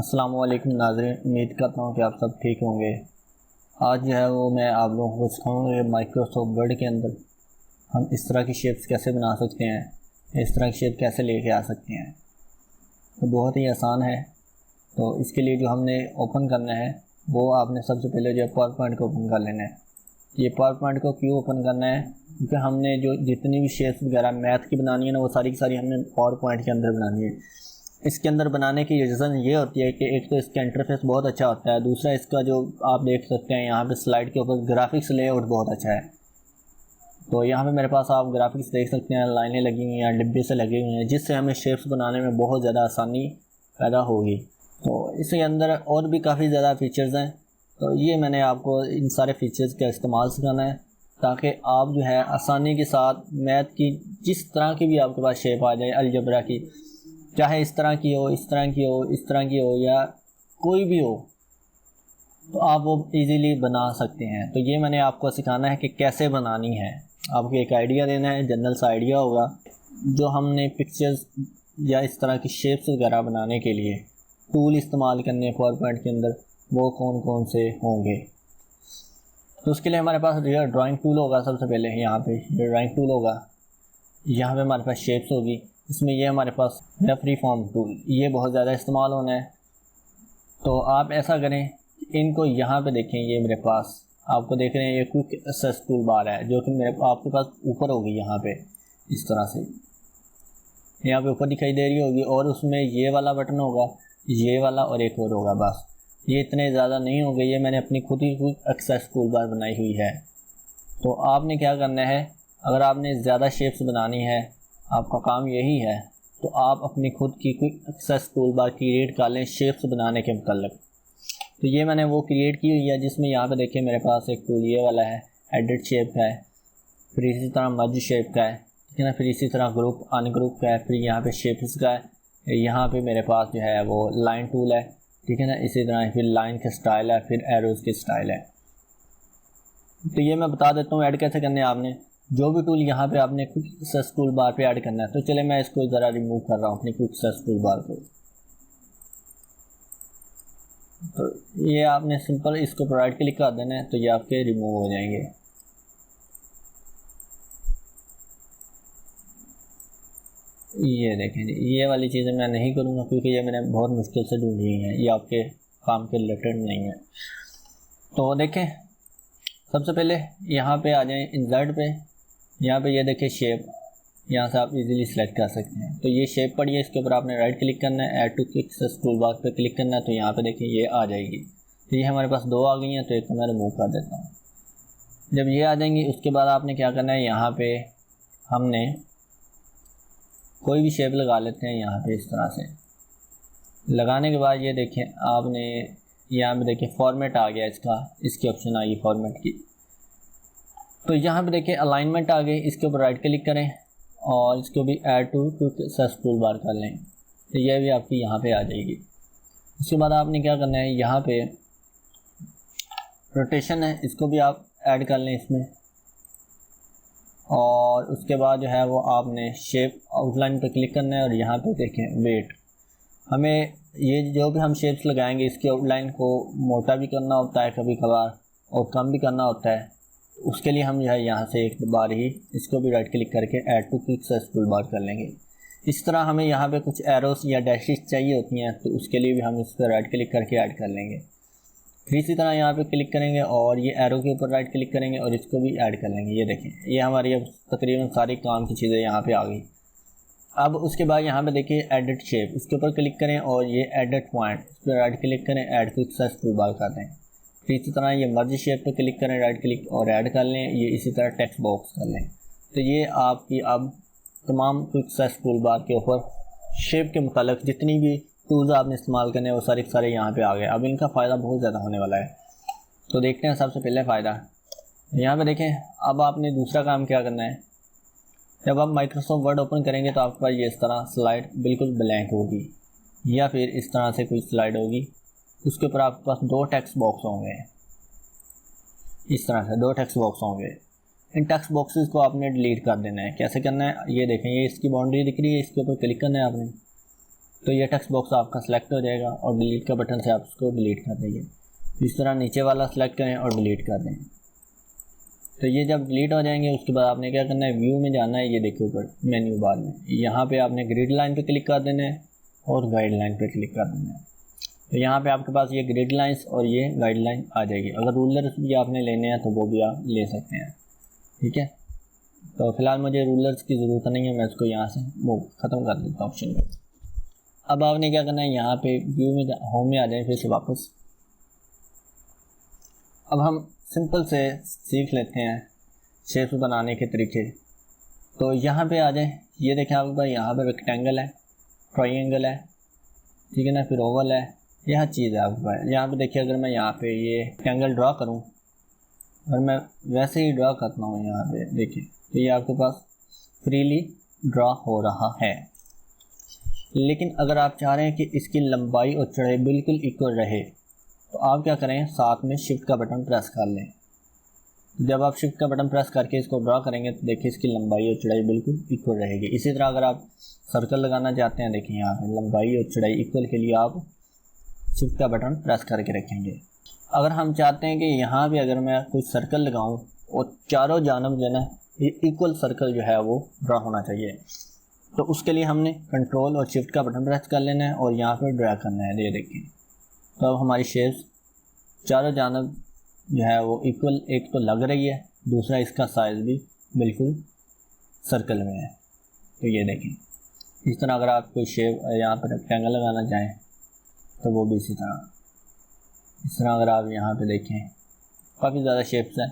अस्सलाम वालेकुम नाज़रीन, उम्मीद करता हूँ कि आप सब ठीक होंगे। आज जो है वो मैं आप लोगों को सिखाऊंगा माइक्रोसॉफ्ट वर्ड के अंदर हम इस तरह की शेप्स कैसे बना सकते हैं, इस तरह की शेप कैसे लेके आ सकते हैं। तो बहुत ही आसान है। तो इसके लिए जो हमने ओपन करना है वो आपने सबसे पहले जो है पावर पॉइंट को ओपन कर लेना है। ये पावर पॉइंट को क्यों ओपन करना है, क्योंकि हमने जो जितनी भी शेप्स वगैरह मैथ की बनानी है ना, वो सारी की सारी हमने पावर पॉइंट के अंदर बनानी है। इसके अंदर बनाने की रीज़न ये होती है कि एक तो इसका इंटरफेस बहुत अच्छा होता है, दूसरा इसका जो आप देख सकते हैं यहाँ पे स्लाइड के ऊपर ग्राफिक्स लेआउट बहुत अच्छा है। तो यहाँ पे मेरे पास आप ग्राफिक्स देख सकते हैं, लाइनें लगी हुई हैं, डिब्बे से लगे हुए हैं, जिससे हमें शेप्स बनाने में बहुत ज़्यादा आसानी पैदा होगी। तो इसके अंदर और भी काफ़ी ज़्यादा फीचर्स हैं। तो ये मैंने आपको इन सारे फीचर्स का इस्तेमाल सिखाना है ताकि आप जो है आसानी के साथ मैथ की जिस तरह की भी आपके पास शेप आ जाए, अलजबरा की, चाहे इस तरह की हो, इस तरह की हो, इस तरह की हो या कोई भी हो, तो आप वो इजीली बना सकते हैं। तो ये मैंने आपको सिखाना है कि कैसे बनानी है। आपको एक आइडिया देना है, जनरल सा आइडिया होगा जो हमने पिक्चर्स या इस तरह की शेप्स वगैरह बनाने के लिए टूल इस्तेमाल करने पावर पॉइंट के अंदर, वो कौन कौन से होंगे। तो उसके लिए हमारे पास ड्राइंग टूल होगा। सबसे पहले यहाँ पे ड्राइंग टूल होगा, यहाँ पे हमारे पास शेप्स होगी, इसमें ये हमारे पास फ्री फॉर्म टूल, ये बहुत ज़्यादा इस्तेमाल होना है। तो आप ऐसा करें, इनको यहाँ पे देखें, ये मेरे पास आपको देख रहे हैं ये क्विक एक्सेस टूल बार है जो कि मेरे आपके पास ऊपर होगी, यहाँ पे इस तरह से यहाँ पे ऊपर दिखाई दे रही होगी, और उसमें ये वाला बटन होगा, ये वाला और एक और होगा। बस ये इतने ज़्यादा नहीं होंगे, ये मैंने अपनी खुद ही क्विक एक्सेस टूल बार बनाई हुई है। तो आपने क्या करना है, अगर आपने ज़्यादा शेप्स बनानी है, आपका काम यही है, तो आप अपनी खुद की quick access tool bar create कर लें शेप्स बनाने के मतलब। तो ये मैंने वो क्रिएट की हुई है, जिसमें यहाँ पे देखिए मेरे पास एक टूल ये वाला है, एडिट शेप का है, फिर इसी तरह मर्ज शेप का है, ठीक है ना, फिर इसी तरह ग्रुप अनग्रुप का है, फिर यहाँ पे शेप्स का है, यहाँ पे मेरे पास जो है वो लाइन टूल है, ठीक है ना, इसी तरह फिर लाइन का स्टाइल है, फिर एरोज़ की स्टाइल है। तो ये मैं बता देता हूँ ऐड कैसे करने हैं। आपने जो भी टूल यहाँ पे आपने क्विक एक्सेस टूल बार पे ऐड करना है। तो चले मैं इसको ज़रा रिमूव कर रहा हूँ अपनी क्विक एक्सेस टूल बार को। तो ये आपने सिंपल इसको राइट क्लिक कर देना है, तो ये आपके रिमूव हो जाएंगे। ये देखें जी, ये वाली चीज़ें मैं नहीं करूँगा क्योंकि ये मैंने बहुत मुश्किल से ढूंढी हुई हैं, ये आपके काम के रिलेटेड नहीं है। तो देखें, सबसे पहले यहाँ पे आ जाएं इंसर्ट पे, यहाँ पे ये देखें शेप, यहाँ से आप इजीली सेलेक्ट कर सकते हैं। तो ये शेप पड़ी है, इसके ऊपर आपने राइट क्लिक करना है, add to quick access tool box पे क्लिक करना है, तो यहाँ पे देखिए ये आ जाएगी। तो ये हमारे पास दो आ गई हैं, तो एक मैं रिमूव कर देता हूँ। जब ये आ जाएंगी उसके बाद आपने क्या करना है, यहाँ पे हमने कोई भी शेप लगा लेते हैं। यहाँ पे इस तरह से लगाने के बाद ये देखें आपने यहाँ पे देखिए फॉर्मेट आ गया, इसकी ऑप्शन आ गई फॉर्मेट की। तो यहाँ पे देखिए अलाइनमेंट आ गई, इसके ऊपर राइट क्लिक करें और इसको भी add to quick access tool bar कर लें, तो ये भी आपकी यहाँ पे आ जाएगी। उसके बाद आपने क्या करना है, यहाँ पे रोटेशन है, इसको भी आप ऐड कर लें इसमें, और उसके बाद जो है वो आपने शेप आउटलाइन पे क्लिक करना है, और यहाँ पे देखें वेट, हमें ये जो भी हम शेप्स लगाएंगे इसकी आउटलाइन को मोटा भी करना होता है कभी कभार, और कम भी करना होता है। उसके लिए हम जो है यहाँ से एक बार ही इसको भी राइट क्लिक करके add to quick access tool bar कर लेंगे। इस तरह हमें यहाँ पे कुछ एरोस या डैशेस चाहिए होती हैं, तो उसके लिए भी हम इस पर राइट क्लिक करके ऐड कर लेंगे। फिर इसी तरह यहाँ पे क्लिक करेंगे और ये एरो के ऊपर राइट क्लिक करेंगे और इसको भी ऐड कर लेंगे। ये देखें, ये हमारी अब तकरीबन सारी काम की चीज़ें यहाँ पे आ गई। अब उसके बाद यहाँ पे देखिए एडिट शेप, इसके ऊपर क्लिक करें और ये एडिट पॉइंट, इस पर राइट क्लिक करें, add quick access tool bar कर दें। फिर इसी तरह ये मर्ज शेप पे क्लिक करें, राइट क्लिक और ऐड कर लें। ये इसी तरह टेक्स्ट बॉक्स कर लें। तो ये आपकी अब तमाम क्विक एक्सेस टूल बार के ऊपर शेप के मुतालिक जितनी भी टूल्स आपने इस्तेमाल करने वो सारे यहाँ पे आ गए। अब इनका फ़ायदा बहुत ज़्यादा होने वाला है, तो देखते हैं सबसे पहले फ़ायदा। यहाँ पे देखें, अब आपने दूसरा काम क्या करना है, जब आप माइक्रोसॉफ्ट वर्ड ओपन करेंगे तो आपके पास ये इस तरह स्लाइड बिल्कुल ब्लैंक होगी, या फिर इस तरह से कोई स्लाइड होगी, उसके ऊपर आपके पास दो टेक्स्ट बॉक्स होंगे, इस तरह से दो टेक्स्ट बॉक्स होंगे। इन टेक्स्ट बॉक्सेस को आपने डिलीट कर देना है। कैसे करना है, ये देखें, ये इसकी बाउंड्री दिख रही है, इसके ऊपर क्लिक करना है आपने, तो ये टेक्स्ट बॉक्स आपका सेलेक्ट हो जाएगा और डिलीट का बटन से आप इसको डिलीट कर देंगे। इस तरह नीचे वाला सेलेक्ट करें और डिलीट कर दें। तो ये जब डिलीट हो जाएंगे उसके बाद आपने क्या करना है, व्यू में जाना है, ये देखिए ऊपर मेन्यू बार में यहाँ पे आपने ग्रिड लाइन पे क्लिक कर देना है और गाइडलाइन पे क्लिक कर देना है। तो यहाँ पे आपके पास ये ग्रिड लाइंस और ये गाइडलाइन आ जाएगी। अगर रूलर भी आपने लेने हैं तो वो भी आप ले सकते हैं, ठीक है। तो फिलहाल मुझे रूलर्स की ज़रूरत नहीं है, मैं इसको यहाँ से वो ख़त्म कर देता हूँ ऑप्शन में। अब आपने क्या करना है, यहाँ पे व्यू में होम में आ जाए फिर से वापस। अब हम सिंपल से सीख लेते हैं शेप्स बनाने के तरीके। तो यहाँ पे आ जाए, ये देखें आपके पास यहाँ पे रेक्टेंगल है, ट्रायंगल है, ठीक है ना, फिर ओवल है, यह चीज़ है आपके पास। यहाँ पे देखिए अगर मैं यहाँ पे ये रेक्टेंगल ड्रा करूँ और मैं वैसे ही ड्रा करता हूँ यहाँ पे देखिए, तो ये आपके पास फ्रीली ड्रा हो रहा है। लेकिन अगर आप चाह रहे हैं कि इसकी लंबाई और चौड़ाई बिल्कुल इक्वल रहे तो आप क्या करें, साथ में शिफ्ट का बटन प्रेस कर लें। जब आप शिफ्ट का बटन प्रेस करके इसको ड्रा करेंगे तो देखिए इसकी लंबाई और चौड़ाई बिल्कुल इक्वल रहेगी। इसी तरह अगर आप सर्कल लगाना चाहते हैं, देखिए यहाँ पे लंबाई और चौड़ाई इक्वल के लिए आप शिफ्ट का बटन प्रेस करके रखेंगे। अगर हम चाहते हैं कि यहाँ पे अगर मैं कोई सर्कल लगाऊँ और चारों जानब जो है ना इक्वल सर्कल जो है वो ड्रा होना चाहिए, तो उसके लिए हमने कंट्रोल और शिफ्ट का बटन प्रेस कर लेना है और यहाँ पे ड्रैग करना है। ये देखिए, तो अब हमारी शेप्स चारों जानब जो है वो इक्वल, एक तो लग रही है, दूसरा इसका साइज़ भी बिल्कुल सर्कल में है। तो ये देखें, इस तरह अगर आप कोई शेप यहाँ पर रेक्टेंगल लगाना चाहें तो वो भी इसी तरह, इस तरह अगर आप यहाँ पे देखें काफ़ी ज़्यादा शेप्स हैं,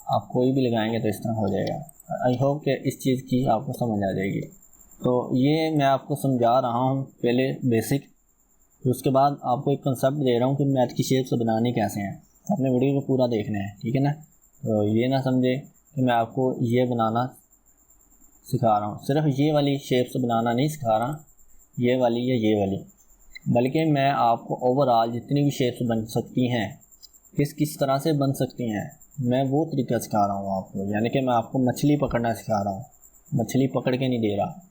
आप कोई भी लगाएंगे तो इस तरह हो जाएगा। आई होप कि इस चीज़ की आपको समझ आ जाएगी। तो ये मैं आपको समझा रहा हूँ पहले बेसिक, फिर उसके बाद आपको एक कंसेप्ट दे रहा हूँ कि मैथ की शेप्स बनाने कैसे हैं। आपने वीडियो को पूरा देखना है, ठीक है ना। तो ये ना समझे कि मैं आपको ये बनाना सिखा रहा हूँ, सिर्फ ये वाली शेप्स बनाना नहीं सिखा रहा, ये वाली या ये वाली, बल्कि मैं आपको ओवरऑल जितनी भी शेप्स बन सकती हैं, किस किस तरह से बन सकती हैं, मैं वो तरीका सिखा रहा हूँ आपको। यानी कि मैं आपको मछली पकड़ना सिखा रहा हूँ, मछली पकड़ के नहीं दे रहा।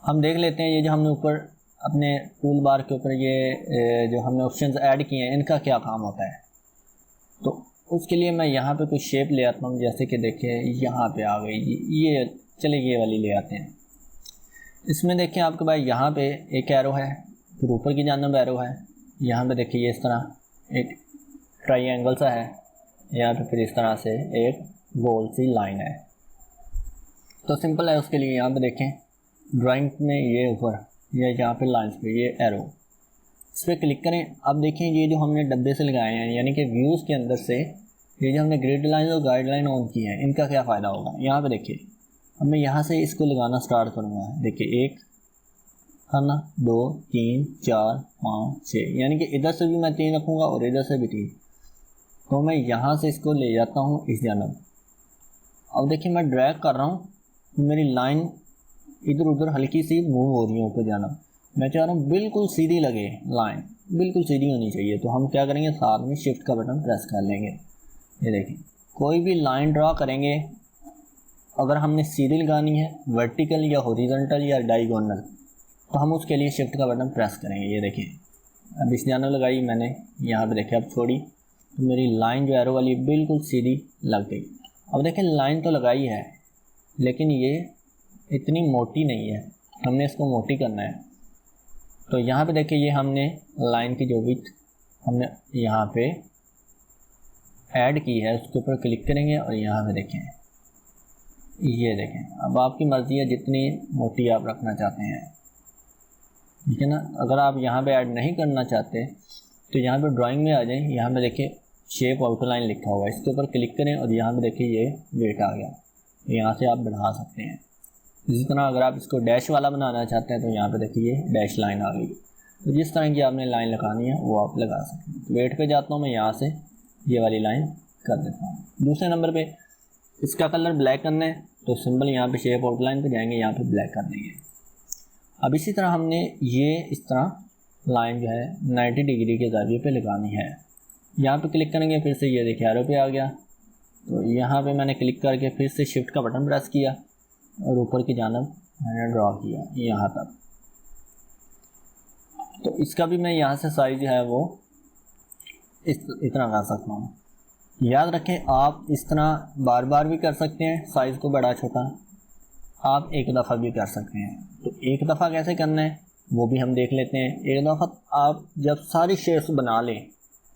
हम देख लेते हैं ये जो हमने ऊपर अपने टूल बार के ऊपर ये जो हमने ऑप्शंस ऐड किए हैं, इनका क्या काम होता है। तो उसके लिए मैं यहाँ पे कुछ शेप ले आता हूँ, जैसे कि देखिए यहाँ पे आ गई ये, चले ये वाली ले आते हैं। इसमें देखिए आपके पास यहाँ पे एक एरो है, फिर ऊपर की जानिब एरो है, यहाँ पे देखिए ये इस तरह एक ट्रायंगल सा है, यहाँ पे फिर इस तरह से एक गोल सी लाइन है। तो सिंपल है, उसके लिए यहाँ पे देखें ड्राइंग में ये ऊपर या यहाँ पे लाइंस पे ये एरो, इस पर क्लिक करें। अब देखें ये जो हमने डब्बे से लगाए हैं, यानी कि व्यूज़ के अंदर से ये जो हमने ग्रिड लाइन और गाइडलाइन ऑन की है, इनका क्या फ़ायदा होगा। यहाँ पे देखिए, अब मैं यहाँ से इसको लगाना स्टार्ट करूँगा। देखिए 1 है ना, 2 3 4 5 6, यानी कि इधर से भी मैं 3 रखूँगा और इधर से भी 3। तो मैं यहाँ से इसको ले जाता हूँ इस जानब। अब देखिए मैं ड्रैग कर रहा हूँ, मेरी लाइन इधर उधर हल्की सी मूव हो रही है ऊपर जानब। मैं चाह रहा हूँ बिल्कुल सीधी लगे, लाइन बिल्कुल सीधी होनी चाहिए। तो हम क्या करेंगे, साथ में शिफ्ट का बटन प्रेस कर लेंगे। ये देखिए, कोई भी लाइन ड्रा करेंगे, अगर हमने सीधी लगानी है, वर्टिकल या हॉरिजॉन्टल या डायगोनल, तो हम उसके लिए शिफ्ट का बटन प्रेस करेंगे। ये देखिए, अब इस जानब लगाई मैंने, यहाँ पे देखिए अब छोड़ी तो मेरी लाइन जो एरो वाली बिल्कुल सीधी लग गई। अब देखिए लाइन तो लगाई है, लेकिन ये इतनी मोटी नहीं है, हमने इसको मोटी करना है। तो यहाँ पे देखिए ये हमने लाइन की जो विड्थ हमने यहाँ पे ऐड की है, उसके ऊपर क्लिक करेंगे और यहाँ पे देखें, ये देखें। अब आपकी मर्ज़ी है जितनी मोटी आप रखना चाहते हैं, ठीक है ना। अगर आप यहाँ पे ऐड नहीं करना चाहते तो यहाँ पे ड्राइंग में आ जाएं, यहाँ पे देखिए शेप आउटलाइन लिखा हुआ है, इसके ऊपर क्लिक करें और यहाँ पे देखिए ये वेट आ गया, यहाँ से आप बढ़ा सकते हैं। इसी तरह अगर आप इसको डैश वाला बनाना चाहते हैं तो यहाँ पे देखिए ये डैश लाइन आ गई। तो जिस तरह की आपने लाइन लगानी है वो आप लगा सकते हैं। तो वेट पे जाता हूँ मैं, यहाँ से ये वाली लाइन कर देता हूँ। दूसरे नंबर पे इसका कलर ब्लैक करना है तो सिंपल यहाँ पे शेप आउटलाइन पे जाएंगे, यहाँ पे ब्लैक कर देंगे। अब इसी तरह हमने ये इस तरह लाइन जो है 90 डिग्री के ज़ाविये पे लगानी है। यहाँ पे क्लिक करेंगे, फिर से ये देखिए एरो पे आ गया। तो यहाँ पे मैंने क्लिक करके फिर से शिफ्ट का बटन प्रेस किया और ऊपर की जानब मैंने ड्रॉ किया यहाँ तक। तो इसका भी मैं यहाँ से साइज जो है वो इतना कर सकता हूँ। याद रखें, आप इस तरह बार बार भी कर सकते हैं साइज़ को बड़ा छोटा, आप एक दफ़ा भी कर सकते हैं। तो एक दफ़ा कैसे करना है वो भी हम देख लेते हैं। एक दफ़ा आप जब सारी शेप्स बना लें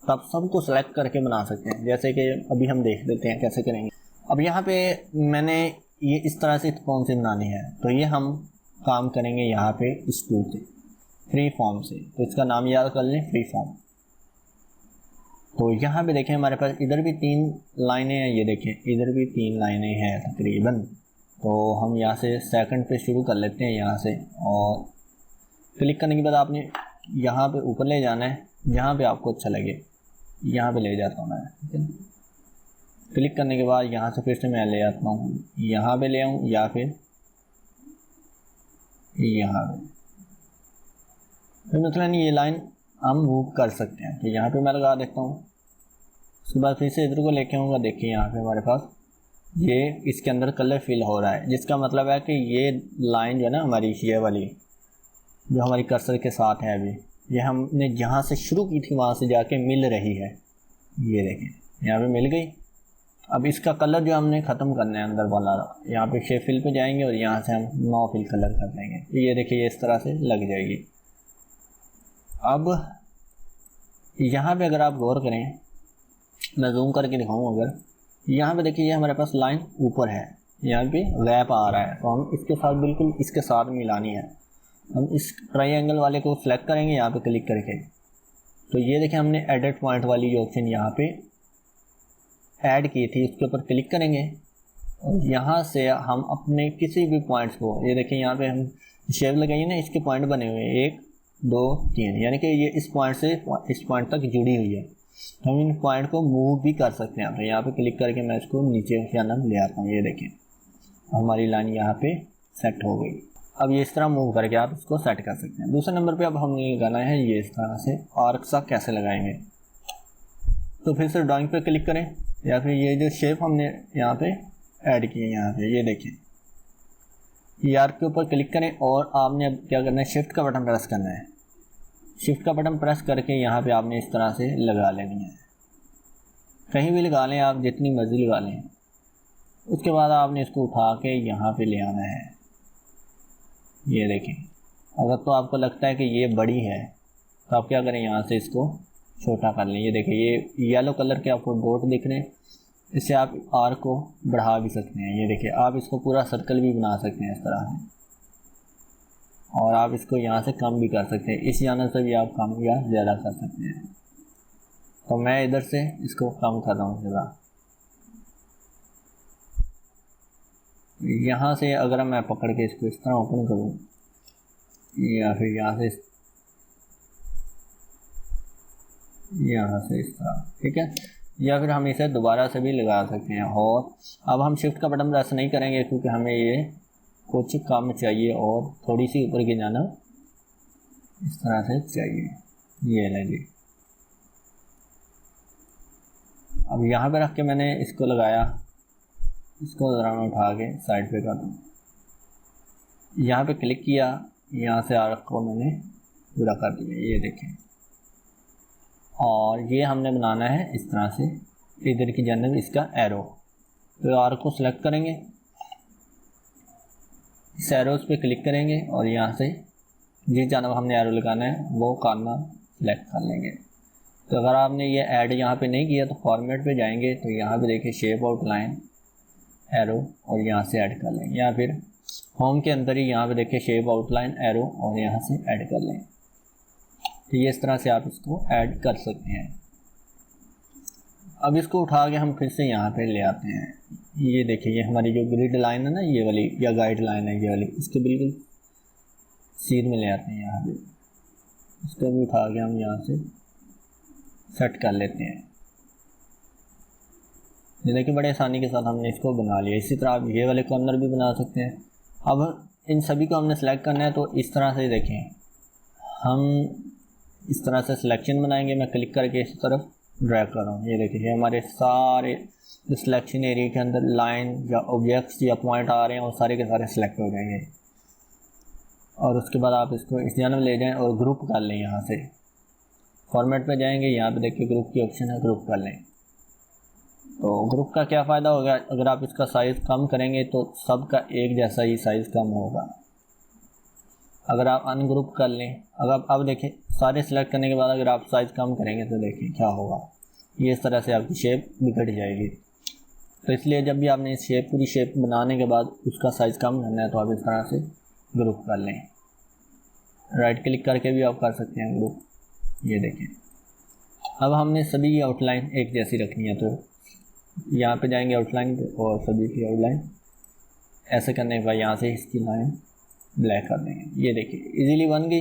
तब सबको सेलेक्ट करके बना सकते हैं, जैसे कि अभी हम देख लेते हैं कैसे करेंगे। अब यहाँ पे मैंने ये इस तरह से कौन सी बनानी है, तो ये हम काम करेंगे यहाँ पे इस टूल से, फ्री फॉर्म से। तो इसका नाम याद कर लें, फ्री फॉर्म। तो यहाँ पे देखें हमारे पास इधर भी 3 लाइनें हैं, ये देखें इधर भी 3 लाइनें हैं तकरीबन। तो हम यहाँ से सेकंड पे शुरू कर लेते हैं यहाँ से, और क्लिक करने के बाद आपने यहाँ पे ऊपर ले जाना है, जहाँ पे आपको अच्छा लगे यहाँ पे ले जाता हूँ मैं, ठीक है। क्लिक करने के बाद यहाँ से फिर से मैं ले आता हूँ, यहाँ पे ले आऊँ या फिर यहाँ पे। फिर मतलब ये लाइन हम मूव कर सकते हैं, तो यहाँ पे मैं लगा देता हूँ। उसके बाद फिर से इधर को लेके आऊँगा, देखिए यहाँ पे हमारे पास ये इसके अंदर कलर फिल हो रहा है, जिसका मतलब है कि ये लाइन जो है ना हमारी, ये वाली जो हमारी कर्सर के साथ है अभी, ये हमने जहाँ से शुरू की थी वहाँ से जाके मिल रही है। ये देखें यहाँ पे मिल गई। अब इसका कलर जो हमने ख़त्म करना है अंदर वाला, यहाँ पे शेप फिल पे जाएंगे और यहाँ से हम नो फिल कलर कर देंगे। ये देखिए ये इस तरह से लग जाएगी। अब यहाँ पे अगर आप गौर करें, मैं जूम करके दिखाऊँ, अगर यहाँ पे देखिए ये हमारे पास लाइन ऊपर है, यहाँ पे गैप आ रहा है, तो हम इसके साथ बिल्कुल इसके साथ मिलानी है। हम इस ट्रायंगल वाले को सिलेक्ट करेंगे यहाँ पे क्लिक करके, तो ये देखिए हमने एडिट पॉइंट वाली ऑप्शन यहाँ पे ऐड की थी, इसके ऊपर क्लिक करेंगे और यहाँ से हम अपने किसी भी पॉइंट्स को, ये देखिए यहाँ पे हम शेप लगाइए ना, इसके पॉइंट बने हुए हैं 1 2 3, यानी कि ये इस पॉइंट से इस पॉइंट तक जुड़ी हुई है। तो हम इन पॉइंट को मूव भी कर सकते हैं। तो यहाँ पे क्लिक करके मैं इसको नीचे जाना ले आता हूँ, ये देखें हमारी लाइन यहाँ पे सेट हो गई। अब ये इस तरह मूव करके आप इसको सेट कर सकते हैं। दूसरे नंबर पे अब हमने लगाना है ये इस तरह से आर्क सा कैसे लगाएंगे। तो फिर से ड्राइंग पे क्लिक करें, या फिर ये जो शेप हमने यहाँ पे ऐड की है, यहाँ पे ये देखें, ये आर्क के ऊपर क्लिक करें और आपने अब क्या करना है, शिफ्ट का बटन प्रेस करना है। शिफ्ट का बटन प्रेस करके यहाँ पे आपने इस तरह से लगा लेनी है। कहीं भी लगा लें आप, जितनी मर्जी लगा लें। उसके बाद आपने इसको उठा के यहाँ पे ले आना है। ये देखें, अगर तो आपको लगता है कि ये बड़ी है तो आप क्या करें, यहाँ से इसको छोटा कर लें। ये देखिए ये येलो कलर के आपको डॉट दिख रहे हैं, इससे आप आर्क को बढ़ा भी सकते हैं। ये देखिए आप इसको पूरा सर्कल भी बना सकते हैं इस तरह से, और आप इसको यहाँ से कम भी कर सकते हैं, इस जानब से भी आप कम या ज़्यादा कर सकते हैं। तो मैं इधर से इसको कम कर रहा हूँ ज़रा। यहाँ से अगर मैं पकड़ के इसको इस तरह ओपन करूँ, या फिर यहाँ से इस तरह, ठीक है, या फिर हम इसे दोबारा से भी लगा सकते हैं। और अब हम शिफ्ट का बटन प्रेस नहीं करेंगे क्योंकि हमें ये कुछ कम चाहिए और थोड़ी सी ऊपर की जाना इस तरह से चाहिए। ये लगे, अब यहाँ पे रख के मैंने इसको लगाया, इसको ज़रा मैं उठा के साइड पे कर दूँ। यहाँ पे क्लिक किया, यहाँ से आर्क को मैंने पूरा कर दिया, ये देखें। और ये हमने बनाना है इस तरह से, इधर की जानब इसका एरो। तो आर्क को सिलेक्ट करेंगे, इस एरोस पे क्लिक करेंगे और यहाँ से जिस जानब हमने एरो लगाना है वो करना सिलेक्ट कर लेंगे। तो अगर आपने ये ऐड यहाँ पे नहीं किया तो फॉर्मेट पे जाएंगे, तो यहाँ पे देखिए शेप आउटलाइन एरो और यहाँ से ऐड कर लें, या फिर होम के अंदर ही यहाँ पे देखिए शेप आउटलाइन एरो और यहाँ से ऐड कर लें। तो ये इस तरह से आप इसको ऐड कर सकते हैं। अब इसको उठा के हम फिर से यहाँ पे ले आते हैं। ये देखिए ये हमारी जो ग्रिड लाइन है ना, ये वाली या गाइड लाइन है ये वाली, इसके बिल्कुल सीध में ले आते हैं यहाँ पे। इसको भी उठा के हम यहाँ से सेट कर लेते हैं। ये देखिए बड़े आसानी के साथ हमने इसको बना लिया। इसी तरह आप ये वाले कॉर्नर भी बना सकते हैं। अब इन सभी को हमने सेलेक्ट करना है, तो इस तरह से देखें, हम इस तरह से सिलेक्शन बनाएंगे। मैं क्लिक करके इस तरफ ड्रैग कर रहा हूँ। ये देखिए हमारे सारे सिलेक्शन एरिया के अंदर लाइन या ऑब्जेक्ट्स या पॉइंट आ रहे हैं और सारे के सारे सिलेक्ट हो जाएंगे। और उसके बाद आप इसको इस जानब ले जाएं और ग्रुप कर लें। यहाँ से फॉर्मेट पे जाएंगे, यहाँ पे देखिए ग्रुप की ऑप्शन है, ग्रुप कर लें। तो ग्रुप का क्या फ़ायदा होगा, अगर आप इसका साइज़ कम करेंगे तो सबका एक जैसा ही साइज़ कम होगा। अगर आप अनग्रुप कर लें, अगर अब देखें सारे सिलेक्ट करने के बाद अगर आप साइज़ कम करेंगे तो देखिए क्या होगा, ये इस तरह से आपकी शेप बिगड़ जाएगी। तो इसलिए जब भी आपने इस पूरी शेप बनाने के बाद उसका साइज़ कम करना है तो आप इस तरह से ग्रुप कर लें। राइट क्लिक करके भी आप कर सकते हैं ग्रुप। ये देखें अब हमने सभी की आउटलाइन एक जैसी रखनी है, तो यहाँ पे जाएंगे आउटलाइन पे और सभी की आउटलाइन ऐसे करने के बाद यहाँ से इसकी लाइन ब्लैक कर देंगे। ये देखिए इजीली बन गई।